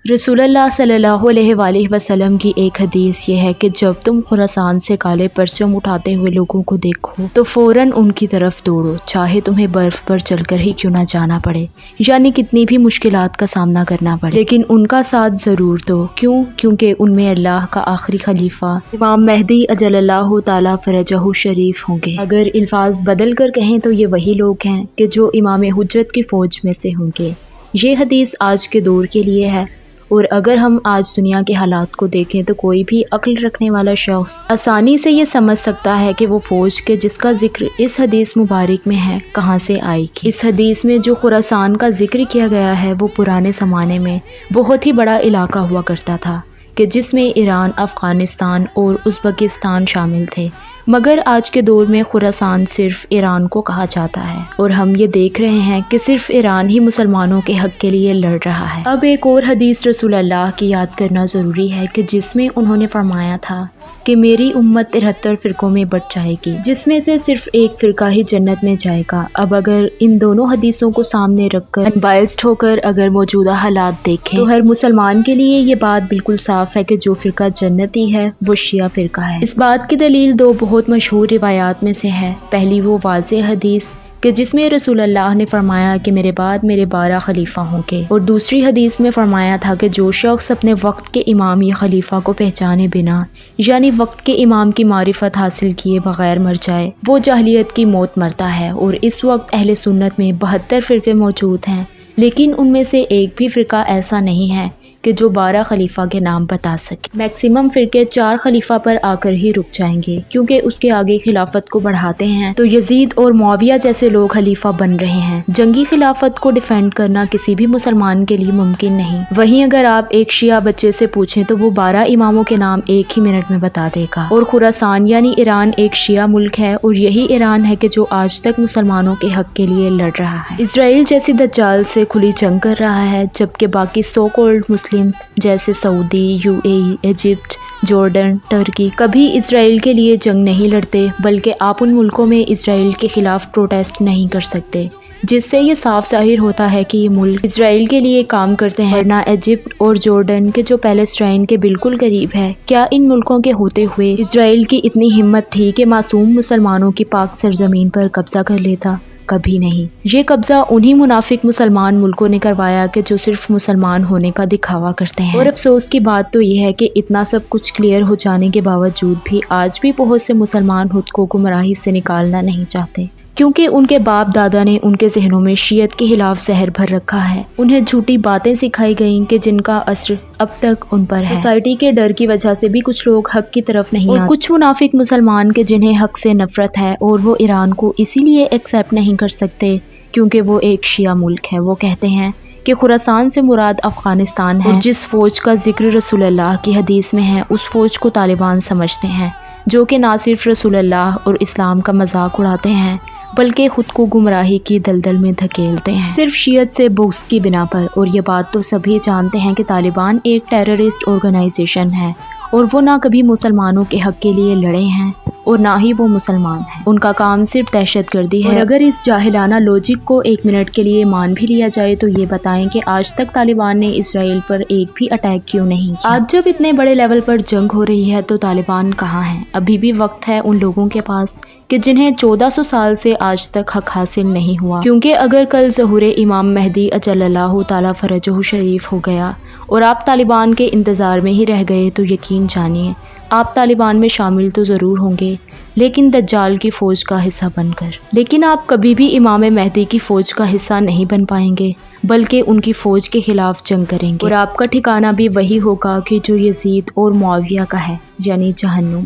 رسول اللہ صلی اللہ علیہ وآلہ وسلم کی ایک حدیث یہ ہے کہ جب تم خراسان سے کالے پرچم اٹھاتے ہوئے لوگوں کو دیکھو تو فوراً ان کی طرف دوڑو، چاہے تمہیں برف پر چل کر ہی کیوں نہ جانا پڑے، یعنی کتنی بھی مشکلات کا سامنا کرنا پڑے، لیکن ان کا ساتھ ضرور دو۔ کیونکہ ان میں اللہ کا آخری خلیفہ امام مہدی اجل اللہ تعالیٰ فرجہ شریف ہوں گے۔ اگر الفاظ بدل کر کہیں تو یہ وہی لوگ ہیں کہ جو امام حجت کی فوج میں سے ہوں گے۔ یہ حدیث آج کے دور کے لیے ہے، اور اگر ہم آج دنیا کے حالات کو دیکھیں تو کوئی بھی عقل رکھنے والا شخص آسانی سے یہ سمجھ سکتا ہے کہ وہ فوج کے جس کا ذکر اس حدیث مبارک میں ہے کہاں سے آئی گی۔ اس حدیث میں جو خراسان کا ذکر کیا گیا ہے وہ پرانے زمانے میں بہت ہی بڑا علاقہ ہوا کرتا تھا کہ جس میں ایران، افغانستان اور ازبکستان شامل تھے، مگر آج کے دور میں خراسان صرف ایران کو کہا جاتا ہے، اور ہم یہ دیکھ رہے ہیں کہ صرف ایران ہی مسلمانوں کے حق کے لیے لڑ رہا ہے۔ اب ایک اور حدیث رسول اللہ کی یاد کرنا ضروری ہے کہ جس میں انہوں نے فرمایا تھا کہ میری امت 73 فرقوں میں بٹ جائے گی، جس میں سے صرف ایک فرقہ ہی جنت میں جائے گا۔ اب اگر ان دونوں حدیثوں کو سامنے رکھ کر انبائسڈ ہو کر اگر موجودہ حالات دیکھیں تو ہر مسلمان کے لیے یہ بات بالکل صاف ہے کہ جو فرقہ جنتی ہے وہ شیعہ فرقہ ہے۔ اس بات کی دلیل دو بہت مشہور روایات میں سے ہے۔ پہلی وہ واضح حدیث کہ جس میں رسول اللہ نے فرمایا کہ میرے بعد میرے 12 خلیفہ ہوں گے، اور دوسری حدیث میں فرمایا تھا کہ جو شخص اپنے وقت کے امام یا خلیفہ کو پہچانے بنا، یعنی وقت کے امام کی معرفت حاصل کیے بغیر مر جائے، وہ جاہلیت کی موت مرتا ہے۔ اور اس وقت اہل سنت میں 72 فرقے موجود ہیں، لیکن ان میں سے ایک بھی فرقہ ایسا نہیں ہے کہ جو 12 خلیفہ کے نام بتا سکے۔ میکسیمم فرقے 4 خلیفہ پر آ کر ہی رک جائیں گے، کیونکہ اس کے آگے خلافت کو بڑھاتے ہیں تو یزید اور معاویہ جیسے لوگ خلیفہ بن رہے ہیں۔ جنگی خلافت کو ڈیفینڈ کرنا کسی بھی مسلمان کے لیے ممکن نہیں۔ وہیں اگر آپ ایک شیعہ بچے سے پوچھیں تو وہ 12 اماموں کے نام ایک ہی منٹ میں بتا دے گا۔ اور خراسان یعنی ایران ایک شیعہ ملک ہے، اور یہی ایران ہے کہ جو آج تک مسلمانوں کے حق کے لیے لڑ رہا ہے، اسرائیل جیسی دجال سے کھلی جنگ کر رہا ہے، جبکہ باقی سو کولڈ مسلم جیسے سعودی، UAE، ایجپٹ، جارڈن، ترکی کبھی اسرائیل کے لیے جنگ نہیں لڑتے، بلکہ آپ ان ملکوں میں اسرائیل کے خلاف پروٹیسٹ نہیں کر سکتے، جس سے یہ صاف ظاہر ہوتا ہے کہ یہ ملک اسرائیل کے لیے کام کرتے ہیں۔ ورنہ ایجپٹ اور جارڈن کے جو پیلسٹائن کے بالکل قریب ہے، کیا ان ملکوں کے ہوتے ہوئے اسرائیل کی اتنی ہمت تھی کہ معصوم مسلمانوں کی پاک سرزمین پر قبضہ کر لیتا؟ کبھی نہیں۔ یہ قبضہ انہی منافق مسلمان ملکوں نے کروایا کہ جو صرف مسلمان ہونے کا دکھاوا کرتے ہیں۔ اور افسوس کی بات تو یہ ہے کہ اتنا سب کچھ کلیئر ہو جانے کے باوجود بھی آج بھی بہت سے مسلمان خود کو گمراہی سے نکالنا نہیں چاہتے، کیونکہ ان کے باپ دادا نے ان کے ذہنوں میں شیعت کے خلاف زہر بھر رکھا ہے۔ انہیں جھوٹی باتیں سکھائی گئیں کہ جن کا اثر اب تک ان پر ہے۔ سوسائٹی کے ڈر کی وجہ سے بھی کچھ لوگ حق کی طرف نہیں آتے، اور کچھ منافق مسلمان کے جنہیں حق سے نفرت ہے اور وہ ایران کو اسی لیے ایکسیپٹ نہیں کر سکتے کیونکہ وہ ایک شیعہ ملک ہے۔ وہ کہتے ہیں کہ خراسان سے مراد افغانستان ہے، اور جس فوج کا ذکر رسول اللہ کی حدیث میں ہے اس فوج کو طالبان سمجھتے ہیں، جو کہ نہ صرف رسول اللہ اور اسلام کا مذاق اڑاتے ہیں بلکہ خود کو گمراہی کی دلدل میں دھکیلتے ہیں، صرف شیعت سے بغض کی بنا پر۔ اور یہ بات تو سبھی جانتے ہیں کہ طالبان ایک ٹیررسٹ آرگنائزیشن ہے، اور وہ نہ کبھی مسلمانوں کے حق کے لیے لڑے ہیں اور نہ ہی وہ مسلمان ہیں۔ ان کا کام صرف دہشت گردی ہے۔ اور اگر اس جاہلانہ لوجک کو ایک منٹ کے لیے مان بھی لیا جائے تو یہ بتائیں کہ آج تک طالبان نے اسرائیل پر ایک بھی اٹیک کیوں نہیں کیا؟ آج جب اتنے بڑے لیول پر جنگ ہو رہی ہے تو طالبان کہاں ہیں؟ ابھی بھی وقت ہے ان لوگوں کے پاس کہ جنہیں 1400 سال سے آج تک حق حاصل نہیں ہوا، کیونکہ اگر کل ظہور امام مہدی اجل اللہ تعالیٰ فرجہ شریف ہو گیا اور آپ طالبان کے انتظار میں ہی رہ گئے تو یقین جانیے آپ طالبان میں شامل تو ضرور ہوں گے، لیکن دجال کی فوج کا حصہ بن کر۔ لیکن آپ کبھی بھی امام مہدی کی فوج کا حصہ نہیں بن پائیں گے، بلکہ ان کی فوج کے خلاف جنگ کریں گے، اور آپ کا ٹھکانہ بھی وہی ہوگا کہ جو یزید اور معاویہ کا ہے، یعنی جہنم۔